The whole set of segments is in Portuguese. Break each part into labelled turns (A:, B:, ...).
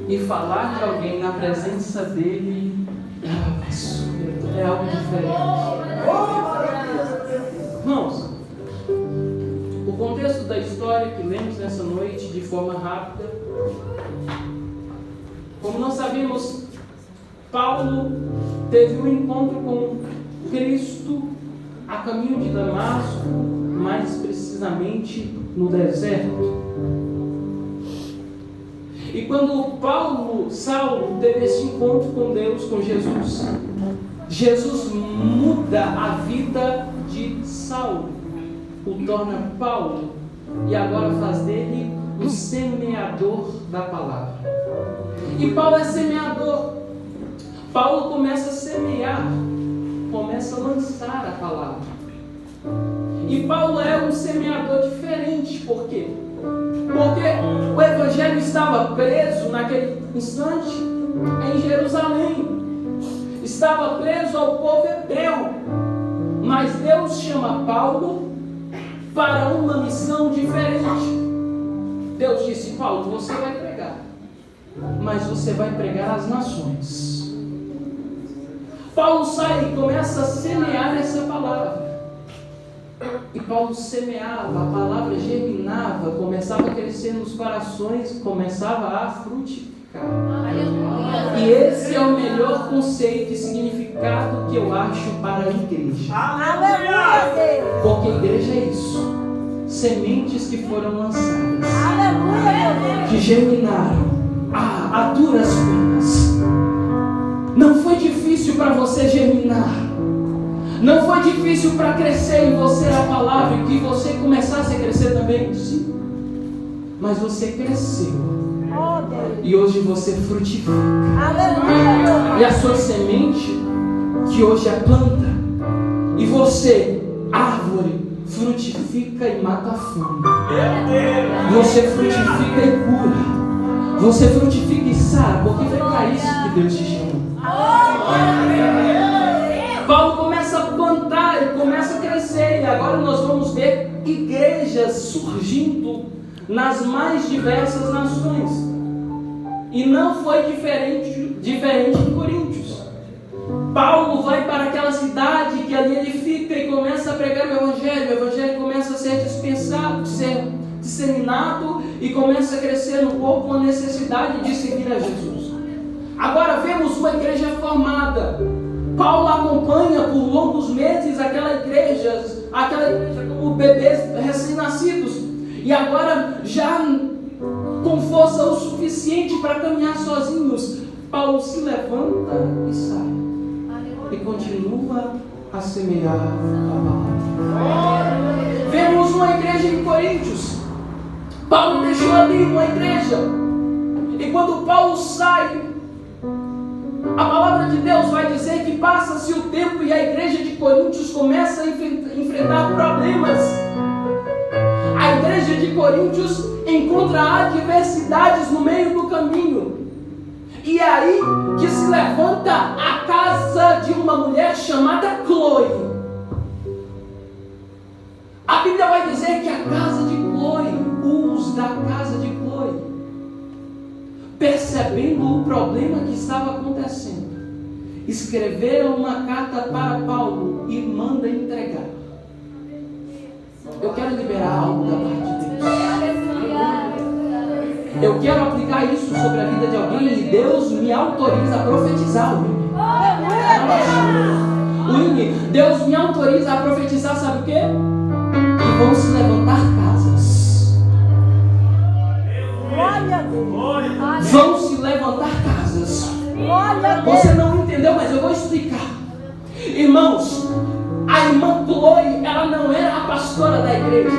A: E falar de alguém na presença dele é algo diferente. Irmãos, o contexto da história que lemos nessa noite de forma rápida, como nós sabemos, Paulo teve um encontro com Cristo a caminho de Damasco, mais precisamente no deserto. E quando Saulo teve esse encontro com Deus, com Jesus, Jesus muda a vida de Saulo, o torna Paulo, e agora faz dele um semeador da palavra. E Paulo é semeador. Paulo começa a semear, começa a lançar a palavra. E Paulo é um semeador diferente. Por quê? Porque o evangelho estava preso naquele instante em Jerusalém. Estava preso ao povo hebreu. Mas Deus chama Paulo para uma missão diferente. Deus disse: Paulo, você vai pregar, mas você vai pregar às nações. Paulo sai e começa a semear essa palavra. E Paulo semeava, a palavra germinava, começava a crescer nos corações, começava a frutificar. E esse é o melhor conceito e significado que eu acho para a igreja. Porque a igreja é isso: sementes que foram lançadas, que germinaram a duras penas. Não foi difícil para você germinar. Não foi difícil para crescer em você a palavra e que você começasse a crescer também? Sim. Mas você cresceu. E hoje você frutifica. E a sua semente, que hoje é planta, e você, árvore, frutifica e mata a fome. Você frutifica e cura. Você frutifica e sara, porque foi para isso que Deus te chamou. Paulo começa a plantar e começa a crescer, e agora nós vamos ver igrejas surgindo nas mais diversas nações. E não foi diferente em Coríntios. Paulo vai para aquela cidade que ali ele fica e começa a pregar o evangelho começa a ser dispensado, ser disseminado e começa a crescer no povo com a necessidade de seguir a Jesus. Agora vemos uma igreja formada. Paulo acompanha por longos meses aquela igreja como bebês recém-nascidos, e agora já com força o suficiente para caminhar sozinhos, Paulo se levanta e sai, e continua a semear a palavra. Vemos uma igreja em Coríntios. Paulo deixou ali uma igreja, e quando Paulo sai, a palavra de Deus vai dizer que passa-se o tempo e a igreja de Coríntios começa a enfrentar problemas. A igreja de Coríntios encontra adversidades no meio do caminho. E é aí que se levanta a casa de uma mulher chamada Chloe. A Bíblia vai dizer que a casa de Chloe, os da casa de Chloe, percebendo o problema que estava acontecendo, escreveram uma carta para Paulo e manda entregar. Eu quero liberar algo da parte de Deus. Eu quero aplicar isso sobre a vida de alguém e Deus me autoriza a profetizar, Winnie. Deus me autoriza a profetizar, sabe o quê? Que vão se levantar casas. Vão se levantar casas. Você não entendeu, mas eu vou explicar. Irmãos, a irmã Chloe, ela não era a pastora da igreja.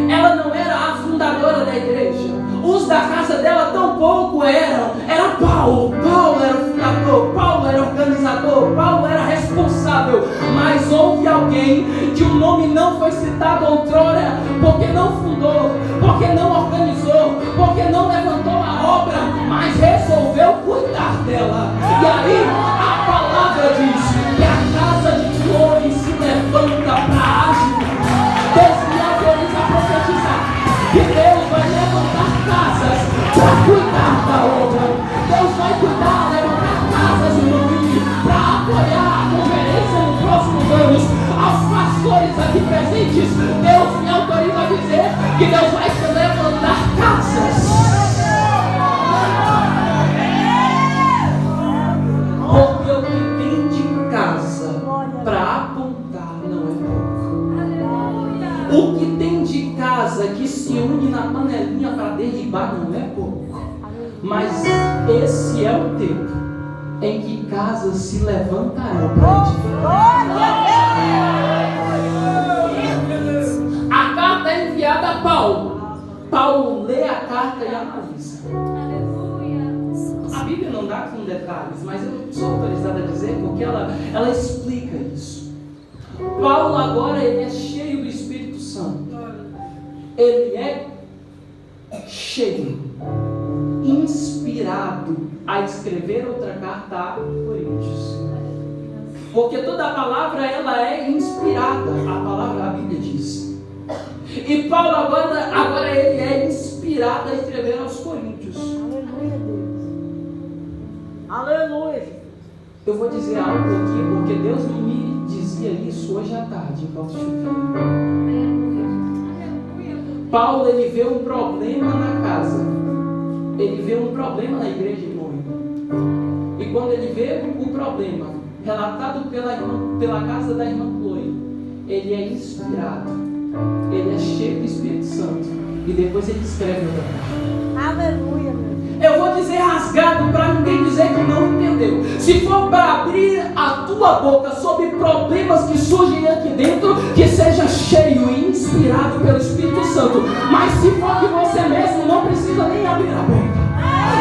A: Ela não era a fundadora da igreja. Os da casa dela tampouco eram. Era Paulo. Paulo era o fundador. Paulo era o organizador. Paulo era responsável. Mas houve alguém que o nome não foi citado outrora, porque não fundou, porque não organizou, porque não levantou a obra, mas resolveu cuidar dela. E aí a palavra diz que a casa de Chloe se levanta para agir. Deus me autoriza a profetizar que Deus vai levantar panelinha para derribar não é pouco. Mas esse é o tempo em que casas se levantarão para edificar. A carta é enviada a Paulo. Paulo lê a carta e analisa. A Bíblia não dá com detalhes, mas eu sou autorizado a dizer porque ela explica isso. Paulo agora ele é cheio do Espírito Santo. Ele é cheio, inspirado a escrever outra carta a Coríntios. Porque toda a palavra ela é inspirada, a Bíblia diz. E Paulo agora ele é inspirado a escrever aos Coríntios.
B: Aleluia.
A: Eu vou dizer algo aqui porque Deus me dizia isso hoje à tarde enquanto chovia. Paulo ele vê um problema na casa. Ele vê um problema na igreja de Mônaco. E quando ele vê o problema relatado pela casa da irmã Chloe, ele é inspirado. Ele é cheio do Espírito Santo. E depois ele escreve outra carta.
B: Aleluia.
A: Eu vou dizer rasgado para ninguém dizer que não entendeu. Se for para abrir a tua boca sobre problemas que surgem aqui dentro, que seja cheio e inspirado pelo Espírito Santo. Mas se for de você mesmo, não precisa nem abrir a boca.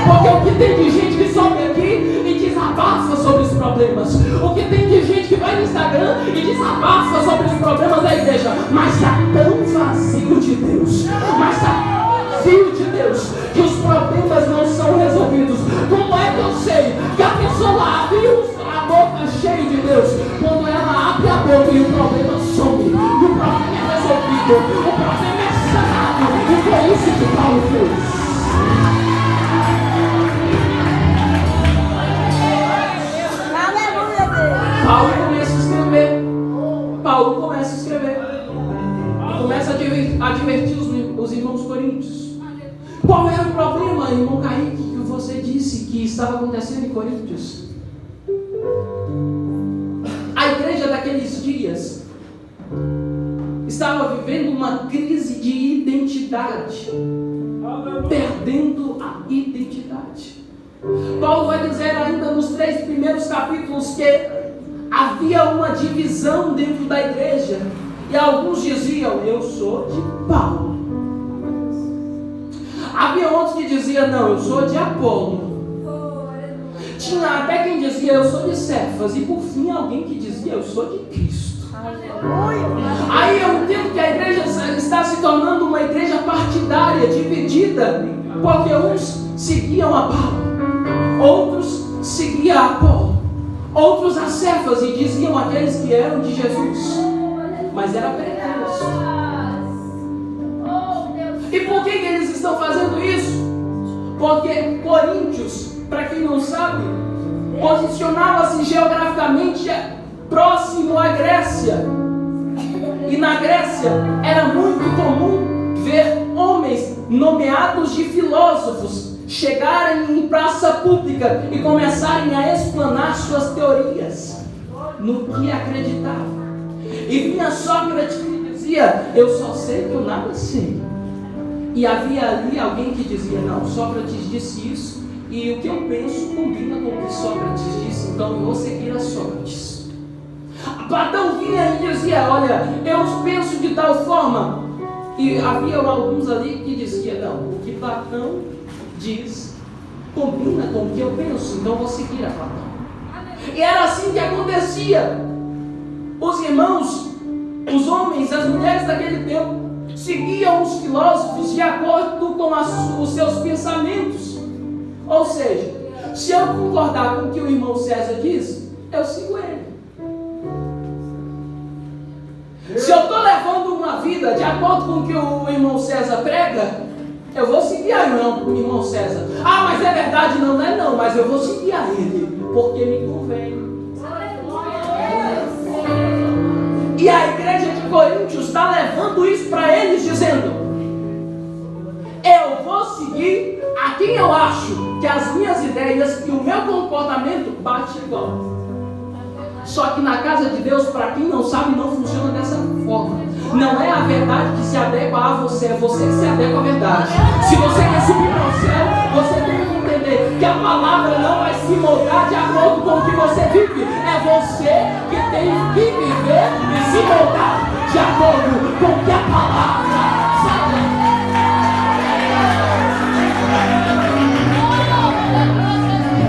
A: Porque o que tem de gente que sobe aqui e desabafa sobre os problemas. O que tem de gente que vai no Instagram e desabafa sobre os problemas da igreja. Mas está tão vazio de Deus. Mas está tão vazio de Deus que os problemas não são resolvidos. Como é que eu sei que a pessoa abriu a boca cheia de Deus? Quando ela abre a boca e o problema some. E o problema é resolvido. O problema é sanado. E foi isso que Paulo fez. Paulo começa a escrever. Começa a advertir os irmãos coríntios. Qual era o problema, irmão Kaique, que você disse que estava acontecendo em Coríntios? A igreja daqueles dias estava vivendo uma crise de identidade, perdendo a identidade. Paulo vai dizer ainda nos 3 primeiros capítulos que havia uma divisão dentro da igreja. E alguns diziam, eu sou de Paulo. Havia outros que diziam, não, eu sou de Apolo. Tinha até quem dizia, eu sou de Cefas. E por fim alguém que dizia, eu sou de Cristo. Aí eu entendo que a igreja está se tornando uma igreja partidária, dividida. Porque uns seguiam a Paulo, outros seguiam a Apolo, outros a Cefas e diziam aqueles que eram de Jesus. Mas era pretexto. E por que eles estão fazendo isso? Porque Coríntios, para quem não sabe, posicionava-se geograficamente próximo à Grécia. E na Grécia era muito comum ver homens nomeados de filósofos chegarem em praça pública e começarem a explanar suas teorias no que acreditavam. E vinha Sócrates que dizia, eu só sei que eu nada sei. E havia ali alguém que dizia, não, Sócrates disse isso e o que eu penso combina com o que Sócrates disse, então eu vou seguir a Sócrates. Platão vinha e dizia, olha, eu penso de tal forma. E havia alguns ali que diziam, não, o que Platão diz combina com o que eu penso, então eu vou seguir a Platão. E era assim que acontecia. Os irmãos, os homens, as mulheres daquele tempo seguiam os filósofos de acordo com os seus pensamentos. Ou seja, se eu concordar com o que o irmão César diz, eu sigo ele. Se eu estou levando uma vida de acordo com o que o irmão César prega, eu vou seguir a o irmão César. Ah, mas é verdade, não é não, mas eu vou seguir a ele, porque me convém. E a igreja de Coríntios está levando isso para eles, dizendo, eu vou seguir a quem eu acho que as minhas ideias e o meu comportamento bate igual. Só que na casa de Deus, para quem não sabe, não funciona dessa forma. Não é a verdade que se adequa a você, é você que se adequa à verdade. Se você quer subir para o céu, você tem que entender que a palavra não vai se moldar de acordo com o que você vive. É você que tem que viver e se moldar de acordo com o que a palavra fala.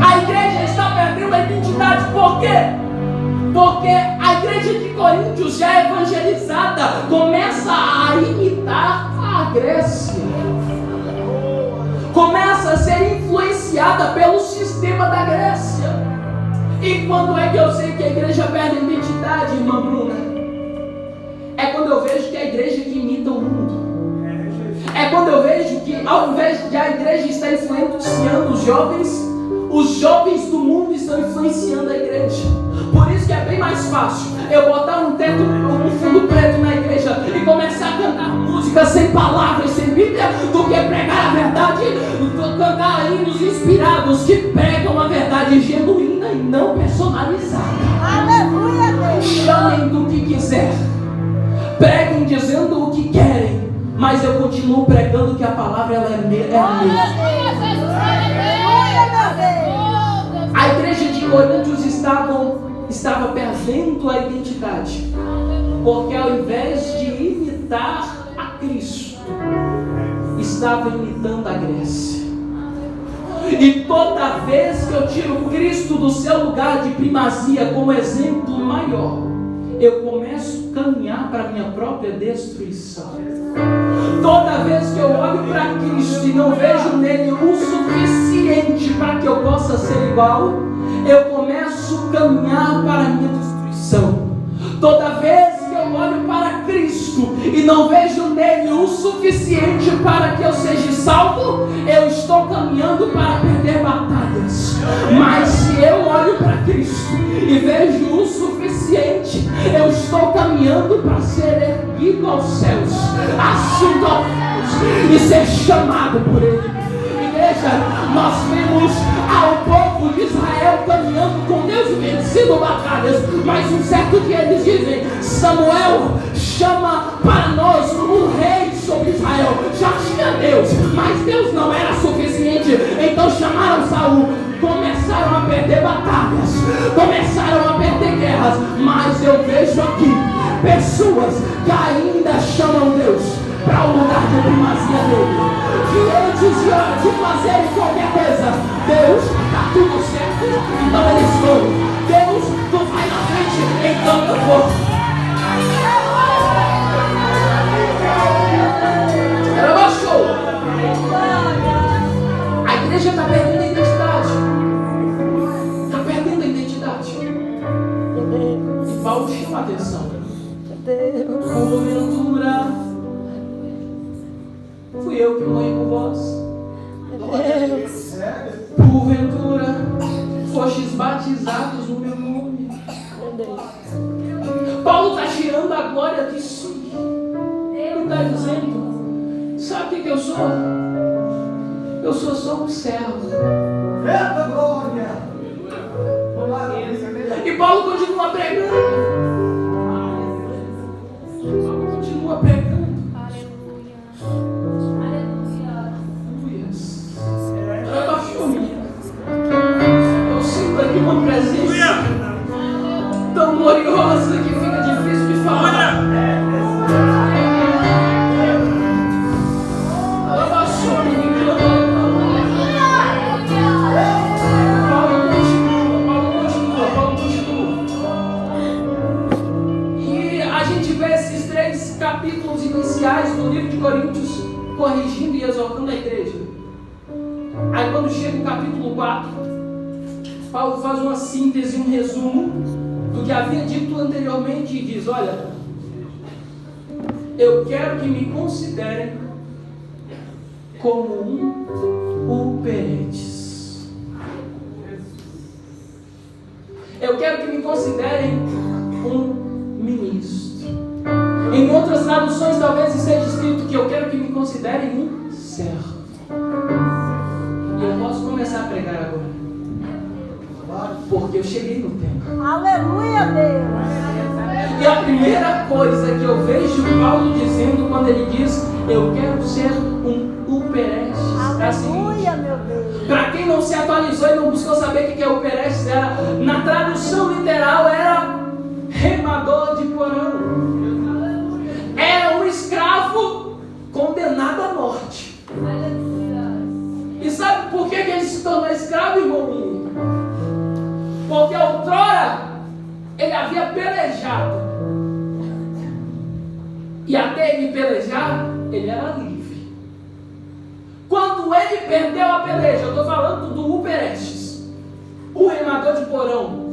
A: A igreja está perdendo a identidade. Por quê? Porque a igreja de Coríntios, já evangelizada, começa a imitar a Grécia. Começa a ser influenciada pelo sistema da Grécia. E quando é que eu sei que a igreja perde a identidade, irmã Bruna? É quando eu vejo que a igreja que imita o mundo. É quando eu vejo que, ao invés de a igreja estar influenciando os jovens do mundo estão influenciando a igreja. Por isso que é bem mais fácil eu botar um fundo preto na igreja e começar a cantar música sem palavras, sem Bíblia, do que pregar a verdade, cantar hinos inspirados que pregam a verdade genuína e não personalizada.
B: Aleluia, Deus.
A: Chamem do que quiser, preguem dizendo o que querem, mas eu continuo pregando que a palavra ela é a mesma. A igreja de Coríntios estava perdendo a identidade, porque ao invés de imitar a Cristo, estava imitando a Grécia. E toda vez que eu tiro Cristo do seu lugar de primazia como exemplo maior, eu começo a caminhar para a minha própria destruição. Toda vez que eu olho para Cristo e não vejo nele o suficiente para que eu possa ser igual, eu começo a caminhar para a minha destruição. Toda vez que eu olho para Cristo e não vejo nele o suficiente para que eu seja salvo, eu estou caminhando para perder batalhas. Mas se eu olho para Cristo e vejo o suficiente, eu estou caminhando para ser erguido aos céus, assunto aos céus e ser chamado por Ele. Igreja, nós vemos ao povo de Israel caminhando com Deus e vencendo batalhas, mas um certo dia eles dizem: Samuel, chama para nós um rei sobre Israel. Já tinha Deus, mas Deus não era suficiente, então chamaram Saul. Começaram a perder batalhas, começaram a perder guerras, mas eu vejo aqui pessoas que ainda chamam Deus para o lugar de primazia dele. Que antes de fazerem qualquer coisa, Deus, está tudo certo, então eles vão. Deus, tu vai na frente, então eu vou. Era baixou. A igreja está perdendo a identidade. Está perdendo a identidade. E Paulo chama a atenção. Porventura, fui eu que morri por vós. Porventura, fostes batizados no meu nome. Paulo está tirando a glória de si. Ele está dizendo: sabe o que eu sou? Eu sou só um servo. E Paulo continua pregando. Continua pregando. Eu sinto aqui uma presença tão gloriosa que fica difícil de falar. Paulo continua. E a gente vê esses 3 capítulos iniciais do livro de Coríntios corrigindo e exortando a igreja. Aí quando chega o capítulo 4, Paulo faz uma síntese, um resumo do que havia dito anteriormente e diz: olha, eu quero que me considerem como um Uperetes. Eu quero que me considerem um ministro. Em outras traduções talvez esteja escrito que eu quero que me considerem um servo. E eu posso começar a pregar agora, porque eu cheguei no tempo.
B: Aleluia, Deus.
A: E a primeira coisa que eu vejo Paulo dizendo quando ele diz: eu quero ser um Uperestes.
B: Aleluia, meu Deus.
A: Para quem não se atualizou e não buscou saber o que é Uperestes, na tradução literal era remador de porão. Era um escravo condenado à morte. E sabe por que ele se tornou escravo, irmão? Porque outrora ele havia pelejado. E até ele pelejar, ele era livre. Quando ele perdeu a peleja, eu estou falando do Uperestes, o remador de porão,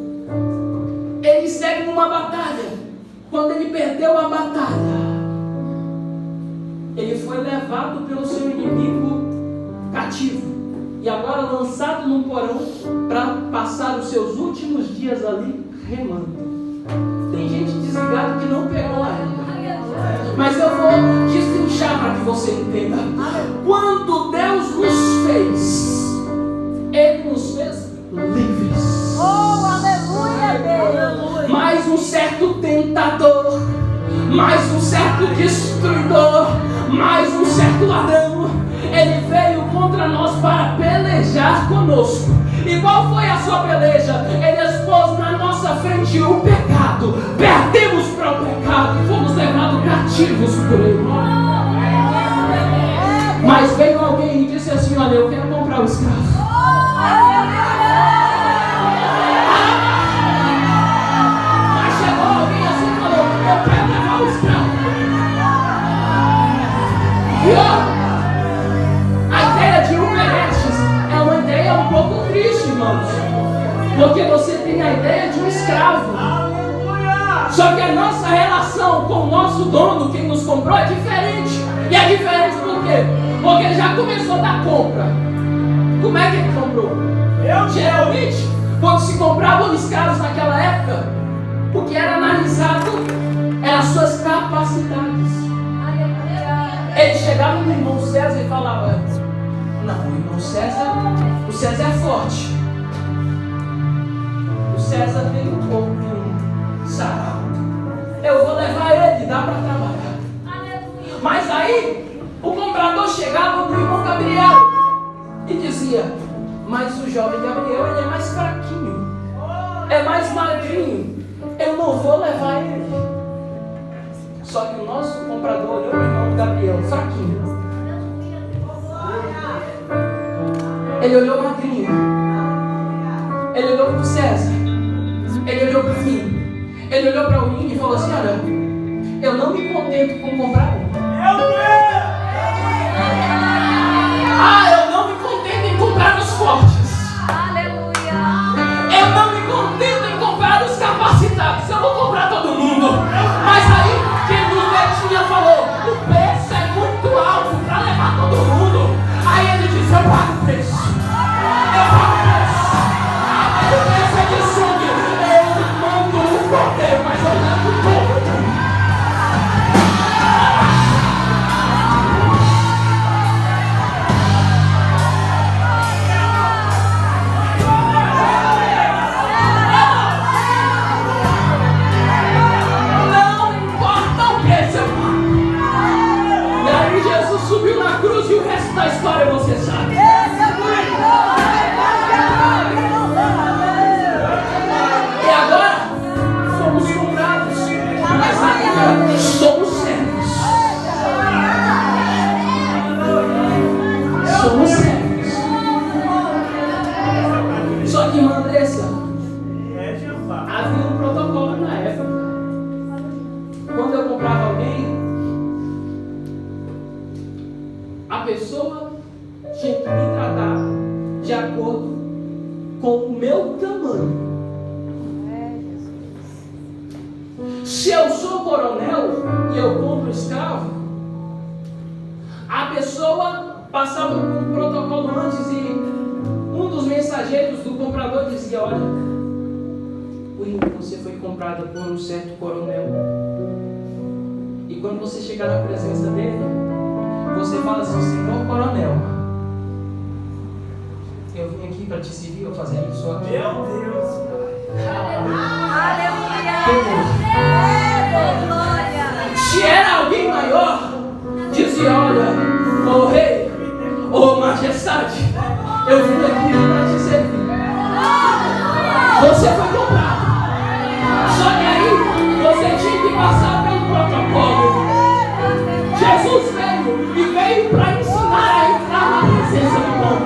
A: ele segue numa batalha. Quando ele perdeu a batalha, ele foi levado pelo seu inimigo cativo e agora lançado num porão para passar os seus últimos dias ali remando. Tem gente desligada que não pegou ainda, mas eu vou destrinchar para que você entenda. Quando Deus nos fez, Ele nos fez livres.
B: Oh, aleluia, Deus.
A: Mais um certo tentador, mais um certo destruidor, mais um certo ladrão, ele veio contra nós para pelejar conosco. E qual foi a sua peleja? Ele expôs na nossa frente o pecado. Perdemos para o pecado e fomos levados cativos por ele. Mas veio alguém e disse assim: olha, eu quero comprar o escravo. Mas chegou alguém assim e falou: eu quero levar o escravo. E ó, a ideia de Uperestes é uma ideia um pouco triste, irmãos, porque você tem a ideia de um escravo. Só que a nossa relação com o nosso dono, quem nos comprou, é diferente. E é diferente por quê? Porque ele já começou da compra. Como é que ele comprou? Geralmente, quando se compravam escravos naquela época, o que era analisado eram as suas capacidades. Ele chegava no irmão César e falava: não, o irmão César, o César é forte. O César tem um corpo sarado. Eu vou levar ele, dá para trabalhar. Mas aí, o comprador chegava no irmão Gabriel e dizia: mas o jovem Gabriel, ele é mais fraquinho, é mais magrinho, eu não vou levar ele. Só que o nosso comprador olhou o irmão Gabriel, fraquinho. Ele olhou o magrinho. Ele olhou para o César. Ele olhou para mim. Ele olhou para o Ninho e falou assim: olha, eu não me contento com comprar um. Eu não me contento em comprar os fortes. Eu não me contento em comprar os capacitados. Eu vou comprar todo mundo. Mas aí, quem nos Betinha falou: o preço é muito alto para levar todo mundo. Aí ele disse: eu pago o preço. Eu pago o preço. O preço é de sangue. Eu mando o poder, mas eu levo o povo. Subiu na cruz e o resto da história você sabe. E agora fomos comprados, mas agora somos servos. Somos servos. Só que, irmã Andressa, havia um protocolo na época. Quando eu comprava alguém, a pessoa tinha que me tratar de acordo com o meu tamanho. Se eu sou coronel e eu compro escravo, a pessoa passava por um protocolo antes e um dos mensageiros do comprador dizia: olha, você foi comprada por um certo coronel, e quando você chegar na presença dele, você fala assim: senhor coronel, eu vim aqui para te servir, eu fazer isso aqui. Meu Deus! Aleluia! Eu vim aqui para te servir. Você foi comprado. Só que aí você tinha que passar pelo protocolo. Jesus veio para ensinar a entrar na presença do povo.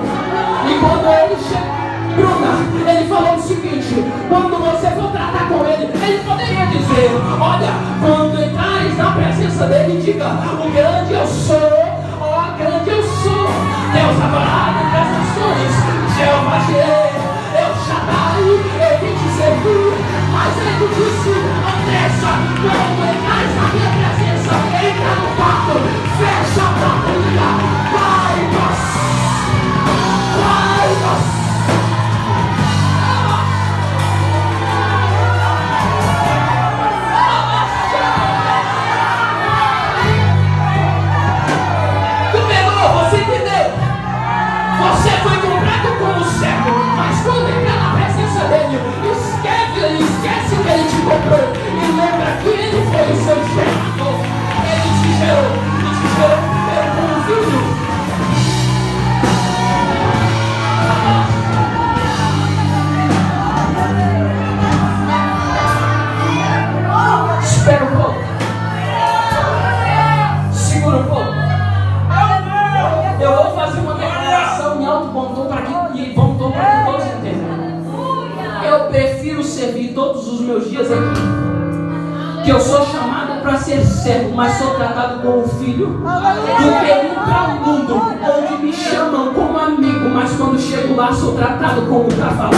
A: E quando ele chegou, Bruna, ele falou o seguinte: quando você for tratar com ele poderia dizer: olha, quando entrares na presença dele, diga: o grande eu sou, ó, grande eu sou, Deus adorado entre as nações, Jeová Jireh, El Shaddai, eu vim te servir. Mas ele disse: Andressa, quando entrares na minha presença, entra no quarto, fecha a porta e diga: Pai nosso, Pai nosso. Você foi comprado como servo, mas quando entrar na presença dele, esquece que ele te comprou e lembra que ele foi o seu gerador. Ele te gerou primeiro como filho. Espera um pouco. Segura um pouco. Eu vou fazer uma declaração em alto bom tom para que todos entendam. Eu prefiro servir todos os meus dias aqui, que eu sou chamado para ser servo, mas sou tratado como filho, do que ir para o mundo onde me chamam como amigo, mas quando chego lá sou tratado como cavalo.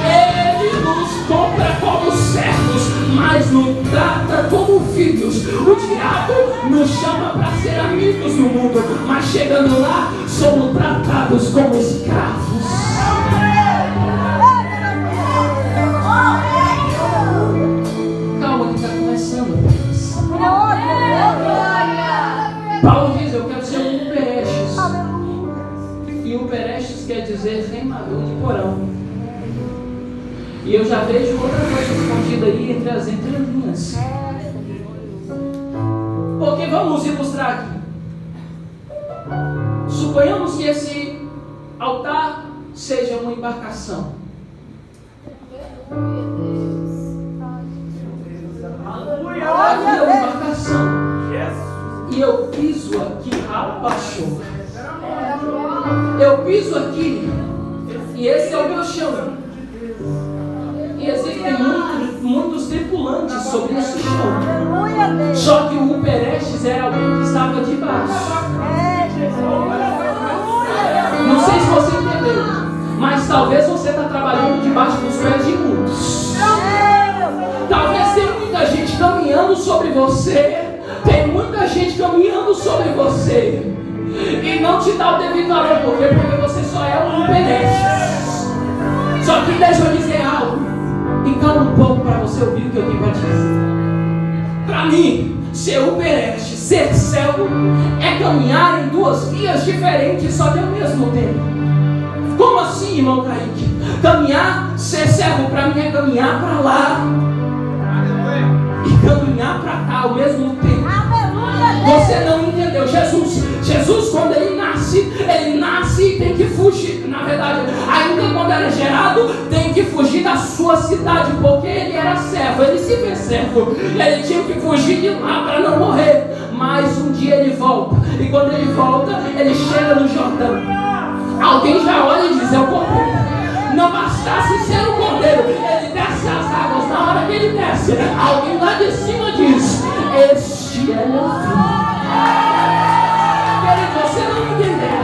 A: Ele nos compra como servos, mas nos trata como filhos. O diabo nos chama para ser amigos no mundo, mas chegando lá, somos tratados como escravos. Calma que está começando. Paulo diz: eu quero ser um Perestes. E o Perestes quer dizer remador de porão. E eu já vejo outra coisa escondida aí entre as entrelinhas. Porque vamos ilustrar aqui. Suponhamos que esse altar seja uma embarcação. Aqui é uma embarcação. E eu piso aqui, abaixou. Eu piso aqui. E esse é o meu chão. E existem muitos tripulantes sobre esse chão. Só que o Perestes era alguém que estava debaixo. Não sei se você entendeu, mas talvez você está trabalhando debaixo dos pés de muitos. Talvez tenha muita gente caminhando sobre você. Tem muita gente caminhando sobre você e não te dá o devido valor. Por quê? Porque você só é um Perestes. Só que deixa eu dizer algo. E calma um pouco para você ouvir o que eu tenho para dizer. Para mim, ser o Perestes, ser servo, é caminhar em duas vias diferentes, só que ao mesmo tempo. Como assim, irmão Kaique? Caminhar, ser servo, para mim é caminhar para lá e caminhar para cá ao mesmo tempo. Você não entendeu. Jesus, quando ele nasce e tem que fugir. Na verdade, ainda quando era gerado, tem que fugir da sua cidade, porque ele era servo, ele se fez servo. Ele tinha que fugir de lá para não morrer. Mas um dia ele volta, e quando ele volta, ele chega no Jordão. Alguém já olha e diz: é o cordeiro. Não bastasse ser o cordeiro, ele desce as águas. Na hora que ele desce, alguém lá de cima diz: este é meu filho. Você não entendeu.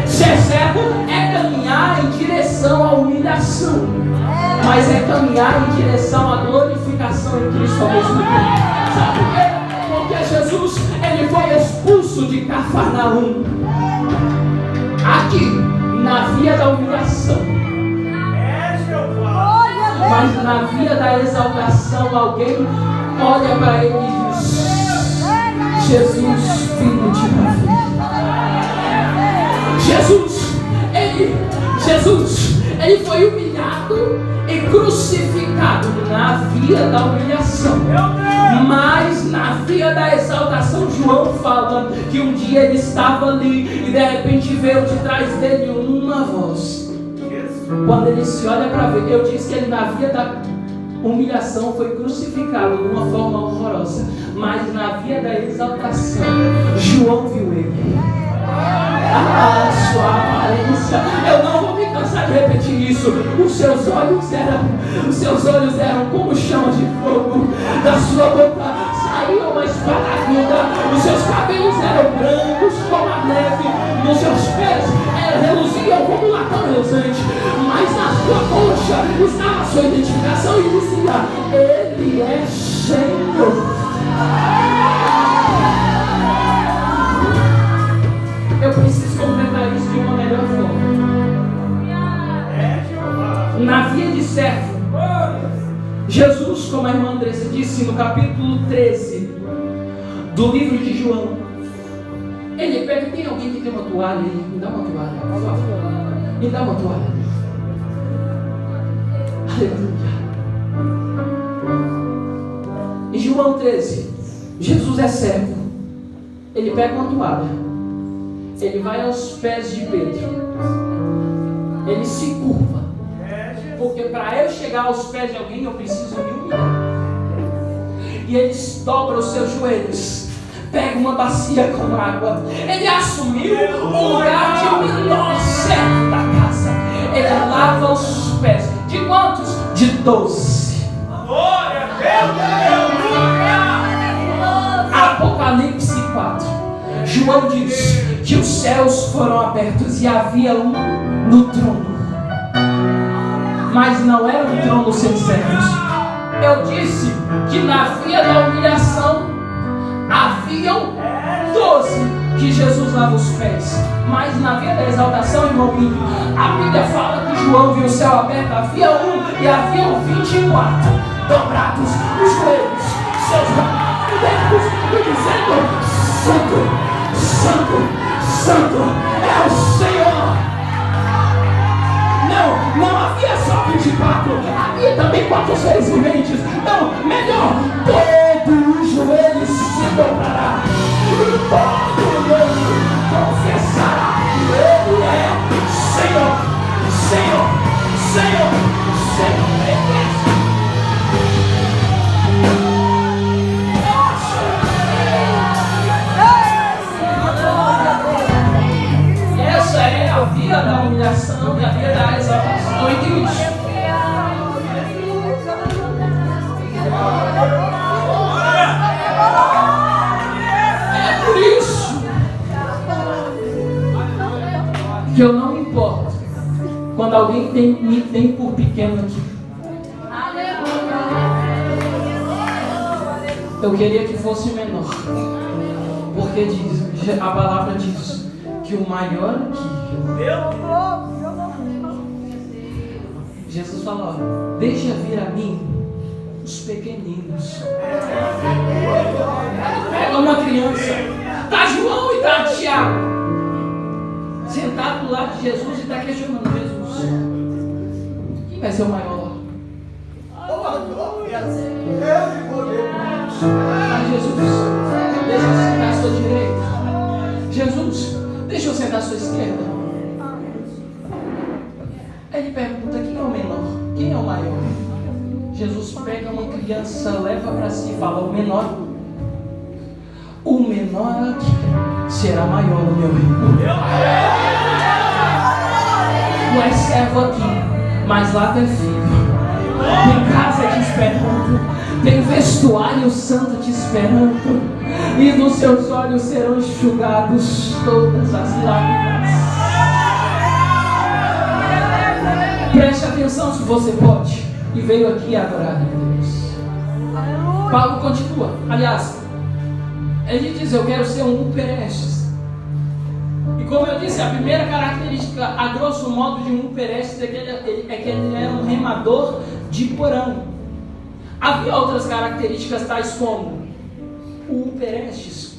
A: Ser servo é caminhar em direção à humilhação, mas é caminhar em direção à glorificação em Cristo ao mesmo tempo. Sabe por quê? Porque Jesus, ele foi expulso de Cafarnaum, aqui na via da humilhação, mas na via da exaltação. Alguém olha para ele e diz: Jesus, filho de Davi. Jesus, ele foi humilhado e crucificado na via da humilhação. Mas Na via da exaltação, João fala que um dia ele estava ali e de repente veio de trás dele uma voz. Quando ele se olha para ver, eu disse que ele na via da humilhação foi crucificado de uma forma horrorosa, mas na via da exaltação, João viu ele. Sua aparência, eu não vou me cansar de repetir isso. Os seus olhos eram como chama de fogo. Da sua boca saía uma espada aguda. Os seus cabelos eram brancos como a neve. Nos seus pés reluziam como um latão reluzente. Mas na sua coxa estava a sua identificação e dizia: Ele é Senhor. Eu preciso completar isso de uma melhor forma. Na via de servo, Jesus, como a irmã Andressa disse no capítulo 13 do livro de João, ele pega, tem alguém que tem uma toalha aí? Me dá uma toalha, por favor. Me dá uma toalha. Aleluia. Em João 13, Jesus é servo. Ele pega uma toalha. Ele vai aos pés de Pedro. Ele se curva. Porque para eu chegar aos pés de alguém, eu preciso me humilhar. E ele dobra os seus joelhos. Pega uma bacia com água. Ele assumiu o lugar de menor servo da casa. Ele lava os pés. De quantos? De 12. Glória a Deus! Apocalipse 4. João diz que os céus foram abertos e havia um no trono. Mas não era um trono sem servos. Eu disse que na via da humilhação haviam 12 que Jesus lava os pés. Mas na via da exaltação, irmão, a Bíblia fala que João viu o céu aberto. Havia um e haviam 24 dobrados os joelhos, seus braços e dizendo: Santo, Santo, Santo é o Senhor. Não havia só 24, havia também 4 seres viventes. Não, melhor, todo o joelho se dobrará e todo mundo confessará que Ele é Senhor, Senhor, Senhor, Senhor. Essa é a via da humilhação e a via da exaltação em Cristo. É por isso que eu não me importo quando alguém me tem por pequeno aqui. Eu queria que fosse menor, porque a palavra diz que o maior aqui, Jesus falou: deixa vir a mim os pequeninos. Pega uma criança, tá João e tá Tiago, sentado do lado de Jesus e tá questionando Jesus: quem vai ser o maior? Jesus, deixa eu sentar à sua direita. Jesus, deixa eu sentar à sua esquerda. Aí ele pergunta: quem é o menor? Quem é o maior? Jesus pega uma criança, leva para si e fala: o menor aqui será maior no meu reino. Tu és servo aqui, mas lá tem filho, tem casa te esperando, tem vestuário santo te esperando, e nos seus olhos serão enxugados todas as lágrimas. Preste atenção se você pode, e veio aqui adorar a Deus. Paulo continua, aliás, ele diz: eu quero ser um Uperestes. E como eu disse, a primeira característica, a grosso modo, de um Uperestes é que ele era um remador de porão. Havia outras características tais como o Uperestes,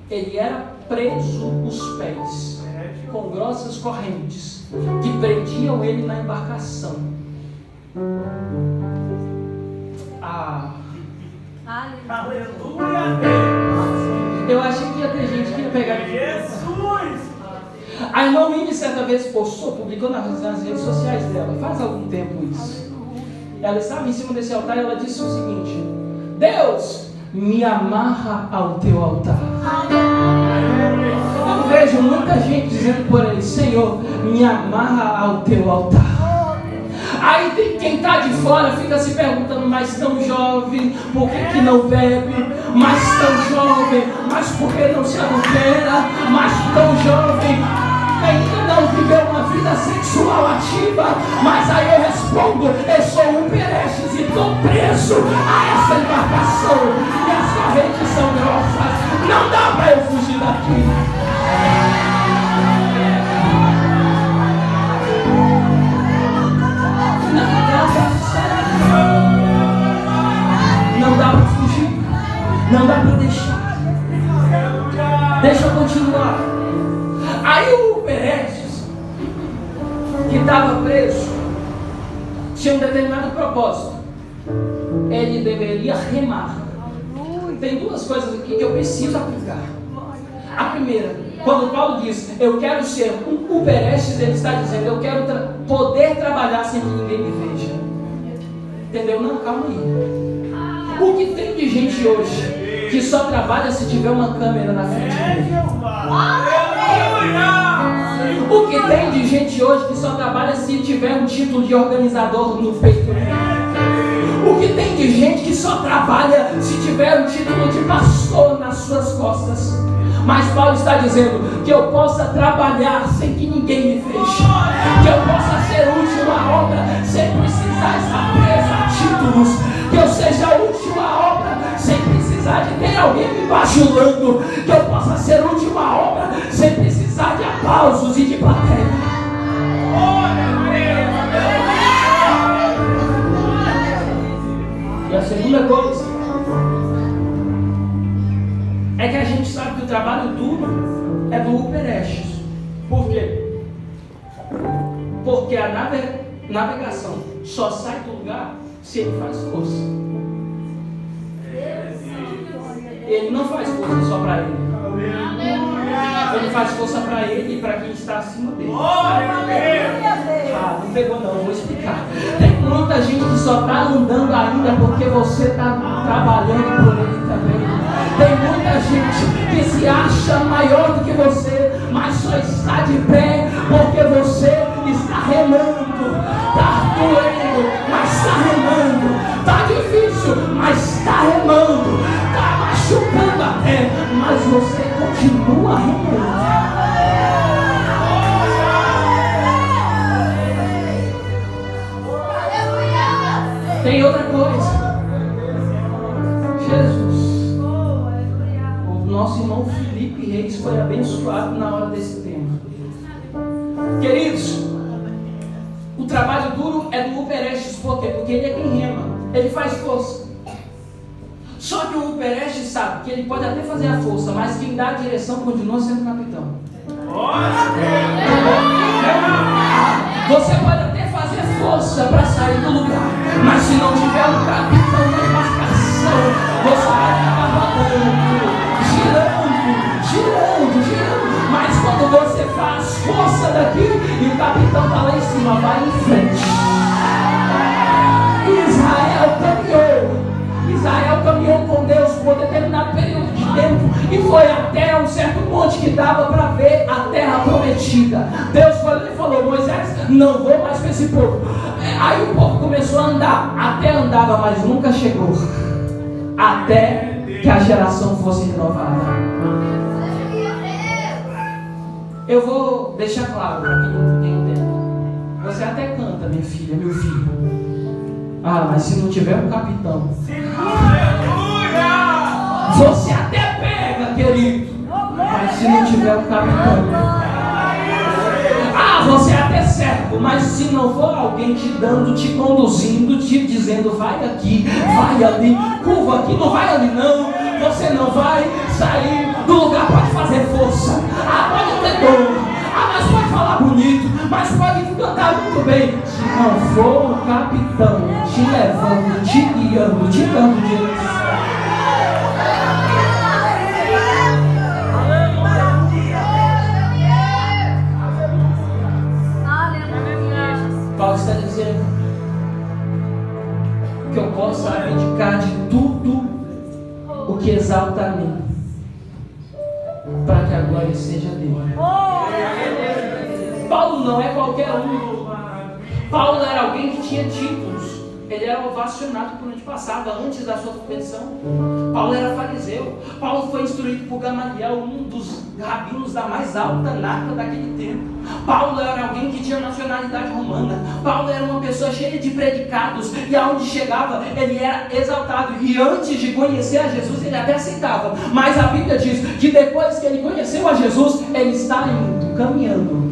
A: ele era preso os pés com grossas correntes que prendiam ele na embarcação. Eu achei que ia ter gente que ia pegar Jesus. A irmã Winnie certa vez publicou nas redes sociais dela, faz algum tempo isso. Ela estava em cima desse altar e ela disse o seguinte: Deus, me amarra ao teu altar. Eu vejo muita gente dizendo por aí: Senhor, me amarra ao teu altar. Aí tem quem está de fora fica se perguntando: mas tão jovem, por que não bebe? Mas tão jovem, mas por que não se adultera? Mas tão jovem, ainda não viveu uma vida sexual ativa. Mas aí eu respondo: eu sou um Perestes e estou preso a essa embarcação, e as correntes são grossas, não dá para eu fugir daqui. Não dá para fugir, não dá para deixar. Deixa eu continuar. Aí o Perestes, que estava preso, tinha um determinado propósito. Ele deveria remar. Tem duas coisas aqui que eu preciso aplicar. A primeira, quando Paulo diz: eu quero ser o Perestes, ele está dizendo: eu quero poder trabalhar sem que ninguém me veja. Entendeu? Não, calma aí. O que tem de gente hoje que só trabalha se tiver uma câmera na frente dele? O que tem de gente hoje que só trabalha se tiver um título de organizador no peito dele? O que tem de gente que só trabalha se tiver um título de pastor nas suas costas? Mas Paulo está dizendo que eu possa trabalhar sem que ninguém me veja, que eu possa ser útil à obra sem precisar estar preso a títulos, que eu seja útil à obra sem precisar de ter alguém me bajulando, que eu possa ser útil à obra sem precisar de aplausos e de plateia. E a segunda coisa é que a gente sabe que o trabalho duro é do Perestes. Por quê? Porque a navegação só sai do lugar se ele faz força. Ele não faz força só para ele. Ele faz força para ele e para quem está acima dele. Não pegou não, vou explicar. Tem muita gente que só está andando ainda porque você está trabalhando por ele também. Tem muita gente que se acha maior do que você, mas só está de pé porque você está remando. Está doendo, mas está remando. Está difícil, mas está remando. Está machucando até, mas você continua remando. Tem outra coisa. Jesus, o nosso irmão Felipe Reis foi abençoado na hora desse tema. Queridos, o trabalho duro é do Perestes. Por quê? Porque ele é quem rema, ele faz força. Só que o Perestes sabe que ele pode até fazer a força, mas quem dá a direção continua sendo o capitão. Você pode até fazer força para sair do lugar, mas se não tiver um capitão na embarcação, você vai acabar girando. Mas quando você faz força daqui e o capitão está lá em cima, vai em frente. Israel caminhou com Deus por um determinado período de tempo e foi até um certo monte que dava para ver a terra prometida. Deus falou: Moisés, não vou mais com esse povo. Aí o povo começou a andar, até andava, mas nunca chegou, até que a geração fosse renovada. Eu vou deixar claro para quem não tem tempo. Você até canta, minha filha, meu filho. Mas se não tiver um capitão, você até pega, querido. Mas se não tiver um capitão, você até serve, mas se não for alguém te dando, te conduzindo, te dizendo: vai aqui, vai ali, curva aqui, não vai ali não, você não vai sair do lugar. Pode fazer força, pode ter dor, mas pode falar bonito, mas pode cantar muito bem. Se não for o capitão te levando, te guiando, te dando direção. Paulo está dizendo que eu possa abdicar de tudo o que exalta a mim, para que a glória seja dele. Paulo não é qualquer um. Paulo era alguém que tinha títulos. Ele era ovacionado por onde passava antes da sua conversão. Paulo era fariseu. Paulo foi instruído por Gamaliel, um dos rabinos da mais alta nata daquele tempo. Paulo era alguém que tinha nacionalidade romana. Paulo era uma pessoa cheia de predicados, e aonde chegava ele era exaltado. E antes de conhecer a Jesus ele até aceitava. Mas a Bíblia diz que depois que ele conheceu a Jesus, ele está indo, caminhando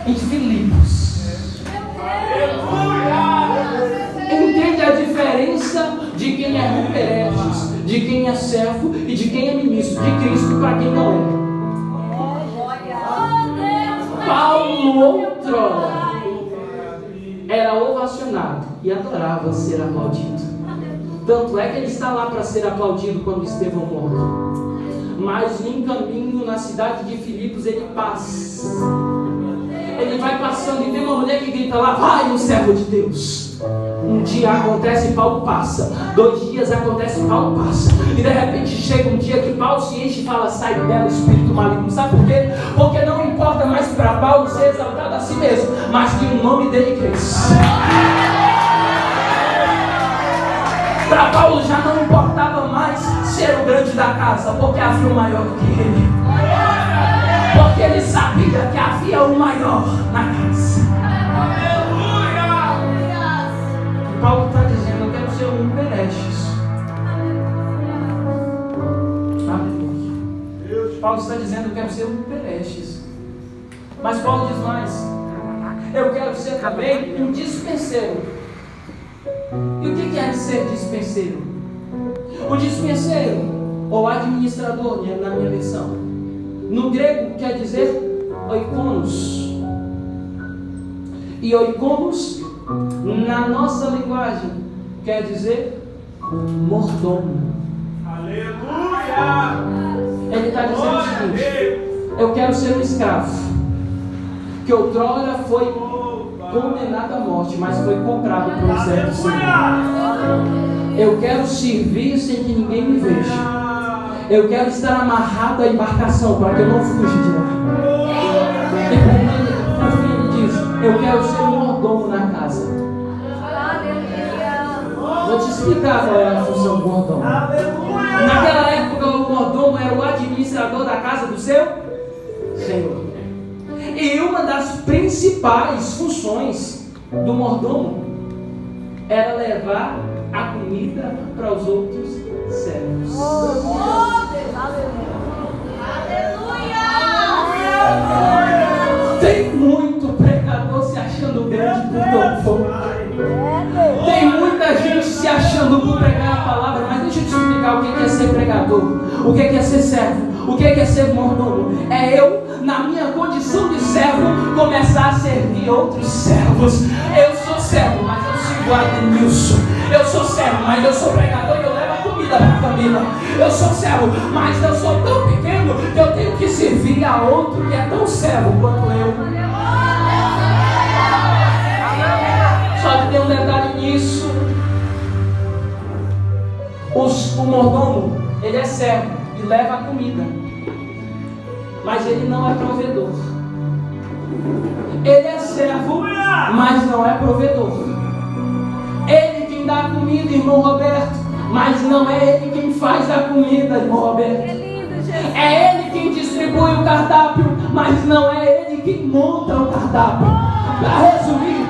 A: em Filipos. Entende a diferença de quem é Ruperestes, de quem é servo e de quem é ministro de Cristo para quem não é. Paulo outrora era ovacionado e adorava ser aplaudido. Tanto é que ele está lá para ser aplaudido quando Estevão morre. Mas no caminho na cidade de Filipos ele passa. Ele vai passando e tem uma mulher que grita lá: vai o servo de Deus. Um dia acontece e Paulo passa. 2 dias acontece e Paulo passa. E de repente chega um dia que Paulo se enche e fala: sai dela, espírito maligno. Sabe por quê? Porque não importa mais para Paulo ser exaltado a si mesmo, mas que o nome dele cresça. Para Paulo já não importava mais ser o grande da casa, porque havia um maior do que ele. Porque ele sabia que havia um maior na casa. Paulo está dizendo: eu quero ser um Perestes. Paulo está dizendo: eu quero ser um Perestes. Mas Paulo diz mais: eu quero ser também um dispenseiro. E o que é ser dispenseiro? O dispenseiro, ou administrador, na minha versão, no grego quer dizer oikonos. E oikonos, na nossa linguagem, quer dizer mordomo. Aleluia! Ele está dizendo o seguinte: eu quero ser um escravo, que outrora foi condenado à morte, mas foi comprado por um certo Senhor. Eu quero servir sem que ninguém me veja. Eu quero estar amarrado à embarcação para que eu não fuja de lá. E por fim ele diz: eu quero ser um mordomo na casa. Vou te explicar qual é a função do mordomo. Naquela época o mordomo era o administrador da casa do seu Senhor. E uma das principais funções do mordomo era levar a comida para os outros servos. Tem muito pregador se achando grande por tão pouco. Tem muita gente se achando por pregar a palavra, mas deixa eu te explicar o que é ser pregador, o que é ser servo, o que é ser mordomo. É eu, na minha condição de servo, começar a servir outros servos. Eu sou servo, mas eu sigo a Denilson. Eu sou servo, mas eu sou pregador e eu levo a comida para a família. Eu sou servo, mas eu sou tão pequeno que eu tenho que servir a outro que é tão servo quanto eu. Só que tem um detalhe nisso. O mordomo, ele é servo e leva a comida, mas ele não é provedor. Ele é servo, mas não é provedor. Ele quem dá a comida, irmão Roberto, mas não é ele quem faz a comida, irmão Roberto. É ele quem distribui o cardápio, mas não é ele quem monta o cardápio. Para resumir,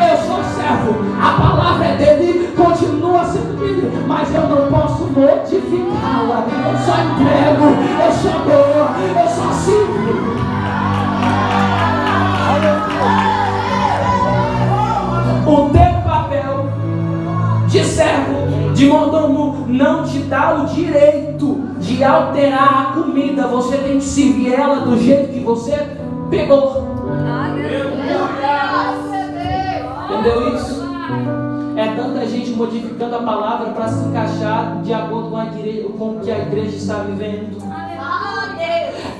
A: eu sou servo, a palavra é dele, continua sendo dele, mas eu não posso modificá-la. Eu só entrego, eu só dou, eu só sirvo. O teu papel de servo, de mordomo, não te dá o direito de alterar a comida. Você tem que servir ela do jeito que você pegou. Entendeu isso? É tanta tanta gente modificando a palavra para se encaixar de acordo com o que a igreja está vivendo.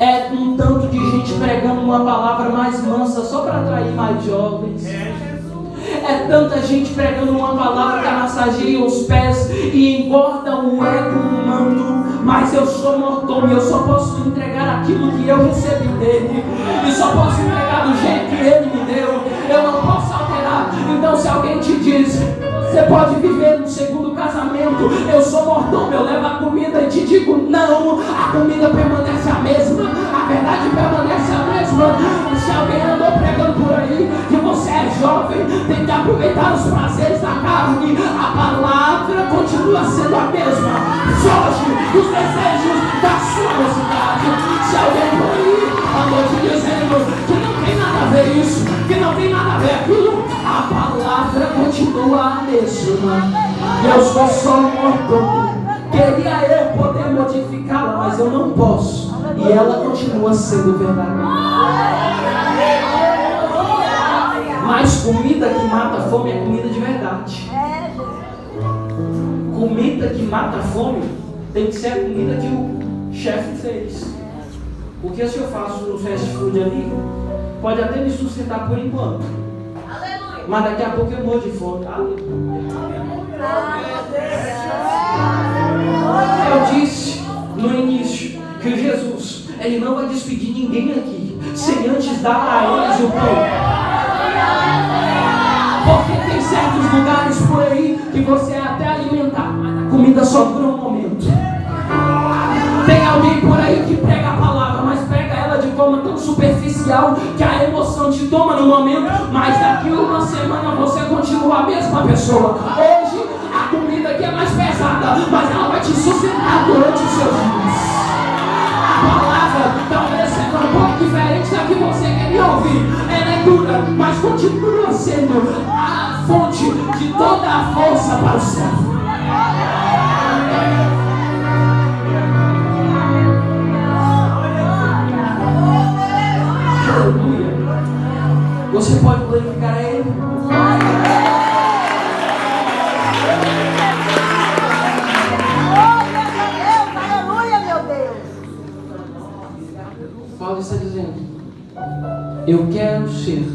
A: É um tanto de gente pregando uma palavra mais mansa só para atrair mais jovens. É tanta gente pregando uma palavra que massageia os pés e engorda o ego humano. Mas eu sou mordomo e eu só posso entregar aquilo que eu recebi dele. E só posso entregar do jeito que ele me deu. Eu não posso alterar. Então se alguém te diz, você pode viver no segundo casamento, eu sou mordomo, eu levo a comida e te digo, não, a comida permanece a mesma, a verdade permanece a mesma. Se alguém andou pregando por aí que você é jovem, tem que aproveitar os prazeres da carne, a palavra continua sendo a mesma. Foge dos desejos da sua mocidade. Se alguém por aí andou te dizendo que não tem nada a ver isso, que não tem nada a ver aquilo, a palavra continua a mesma. Eu sou só um mordomo. Queria eu poder modificá-la, mas eu não posso. E ela continua sendo verdade. Mas comida que mata a fome é comida de verdade. Comida que mata a fome tem que ser a comida que o chefe fez. Porque se eu faço no fast food ali, pode até me sustentar por enquanto. Mas daqui a pouco eu morro de fome. Eu disse no início que Jesus, ele não vai despedir ninguém aqui sem antes dar a eles o pão. Porque tem certos lugares por aí que você é até alimentar, mas a comida só dura um momento. Tem alguém por aí que prega a palavra, mas prega ela de forma tão superficial que a emoção te toma no momento, mas daqui uma semana você continua a mesma pessoa. Hoje a comida aqui é mais pesada, mas ela vai te sustentar durante os seus dias. A palavra talvez seja um pouco diferente da que você queria ouvir. Ela é dura, mas continua sendo a fonte de toda a força para o céu. Aleluia. Você pode glorificar a Ele?
B: Aleluia, meu Deus.
A: Paulo está dizendo: eu quero ser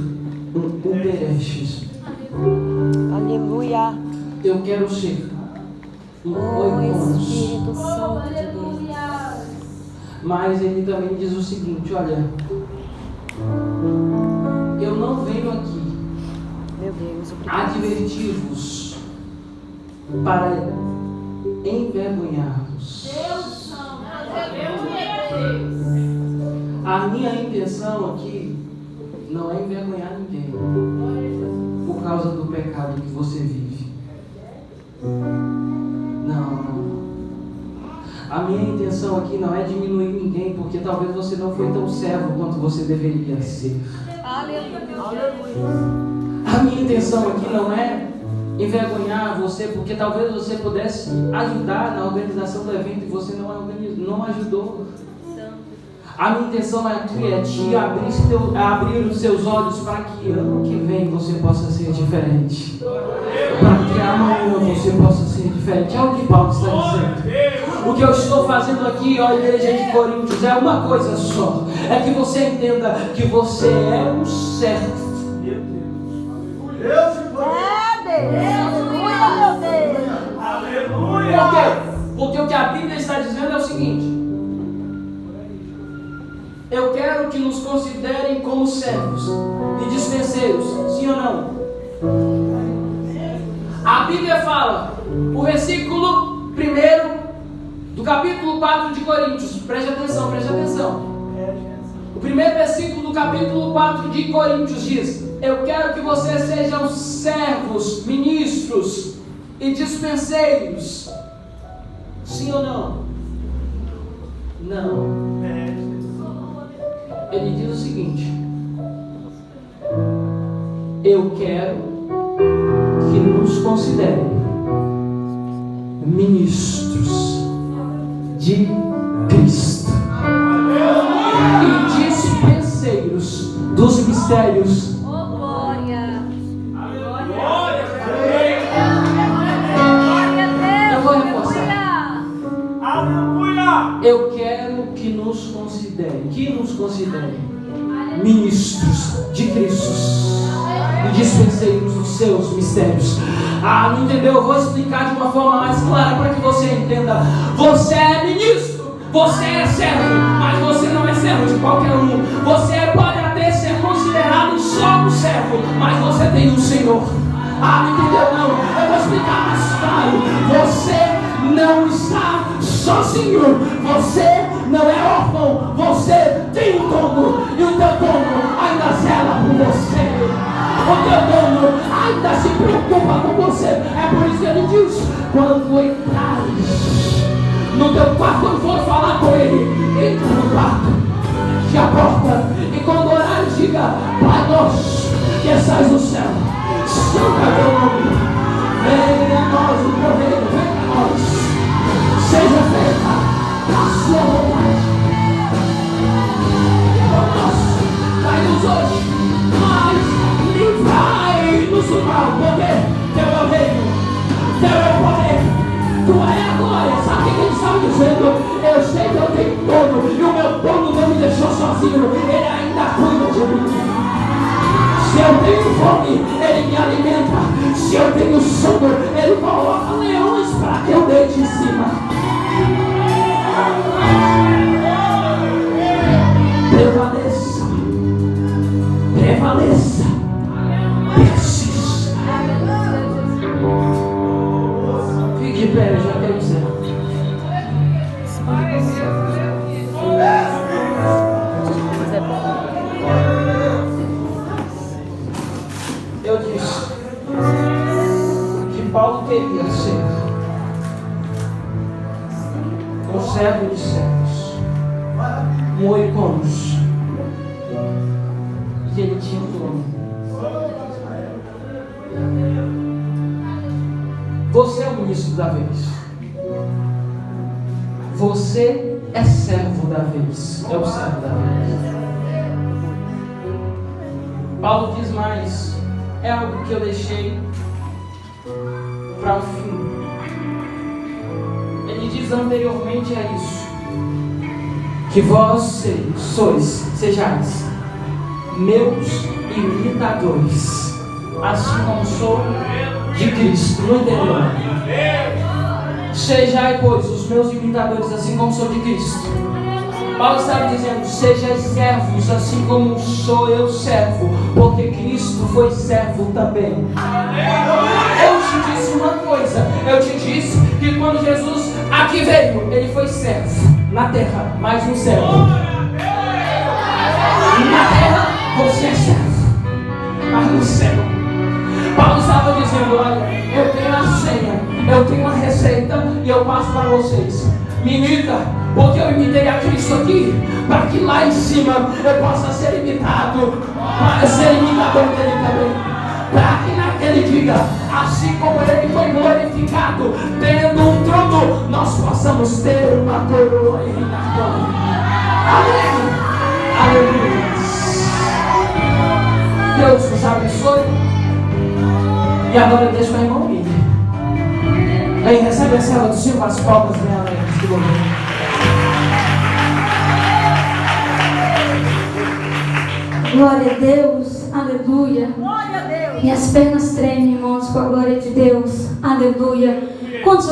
A: um Uberestes.
B: Aleluia.
A: Eu quero ser um Oikonos.
B: Espírito Santo de Deus.
A: Mas ele também diz o seguinte: olha, eu não venho aqui
B: Meu Deus, obrigado.
A: advertir-vos para envergonhar-vos. A minha intenção aqui não é envergonhar ninguém por causa do pecado que você vive. Não. A minha intenção aqui não é diminuir ninguém, porque talvez você não foi tão servo quanto você deveria ser. A minha intenção aqui não é envergonhar você, porque talvez você pudesse ajudar na organização do evento e você não ajudou. A minha intenção aqui é te abrir os seus olhos para que ano que vem você possa ser diferente. Para que amanhã você possa ser diferente. É o que Paulo está dizendo. O que eu estou fazendo aqui, ó, igreja de Coríntios, é uma coisa só. É que você entenda que você é um servo.
B: Aleluia, meu Deus.
A: Por quê? Porque o que a Bíblia está dizendo é o seguinte: eu quero que nos considerem como servos e dispenseiros, sim ou não? A Bíblia fala, o versículo 1 do capítulo 4 de Coríntios, preste atenção. O primeiro versículo do capítulo 4 de Coríntios diz: eu quero que vocês sejam servos, ministros e dispenseiros, sim ou não? Não. Ele diz o seguinte: eu quero que nos considerem ministros de Cristo e dispenseiros dos mistérios. que nos considerem ministros de Cristo e dispenseiros dos seus mistérios. Não entendeu? Eu vou explicar de uma forma mais clara para que você entenda. Você é ministro, você é servo, mas você não é servo de qualquer um. Você pode até ser considerado só um servo, mas você tem um Senhor. Não entendeu? Não. Eu vou explicar mais claro. Você não está sozinho. Você não é órfão. Você tem um dono. E o teu dono ainda zela por você. O teu dono ainda se preocupa com você. É por isso que ele diz: quando entrares no teu quarto, quando for falar com ele, entra no quarto, feche a porta, e quando orares, diga: Pai nosso que estás no céu, santo é teu nome, venha a nós o teu reino, venha a nós, seja feita a sua vontade. Nosso, dai-nos hoje, mas livrai-nos do mal, porque teu é o reino, teu é o poder, tua é a glória. Sabe o que ele estava dizendo? Eu sei que eu tenho dono, e o meu dono não me deixou sozinho, ele ainda cuida de mim. Se eu tenho fome, ele me alimenta. Se eu tenho sono, ele coloca leões para que eu deite em cima. Prevaleça, prevaleça, persista. Fique de pé, eu já quero dizer. Eu disse que Paulo queria ser um servo de servos, um oikonos, e ele tinha um dono. Você é o ministro da vez. Você é servo da vez. É o servo da vez. Paulo diz mais. É algo que eu deixei para o fim. Ele diz anteriormente a isso: que vós sejais meus imitadores, assim como sou de Cristo. Não entendeu? Sejai, pois, os meus imitadores, assim como sou de Cristo. Paulo estava dizendo: sejam servos, assim como sou eu servo, porque Cristo foi servo também. Eu te disse uma coisa, eu te disse que quando Jesus aqui veio, ele foi servo na terra, mais um servo. Na terra você é servo, mas no céu Paulo estava dizendo: olha, eu tenho a senha, eu tenho a receita e eu passo para vocês. Me imita, porque eu imitei a Cristo aqui, para que lá em cima eu possa ser imitado, para ser imitador dele também, para que naquele dia, assim como ele foi glorificado, tendo um trono, nós possamos ter uma coroa e reinar com ele. Amém. Aleluia. Deus nos abençoe. E agora eu deixo a irmã Miriam. Aí recebe a cela do Senhor, as palmas dela aí.
C: Glória a Deus, aleluia.
B: Glória a Deus.
C: Minhas pernas tremem, irmãos, com a glória de Deus, aleluia. Quantos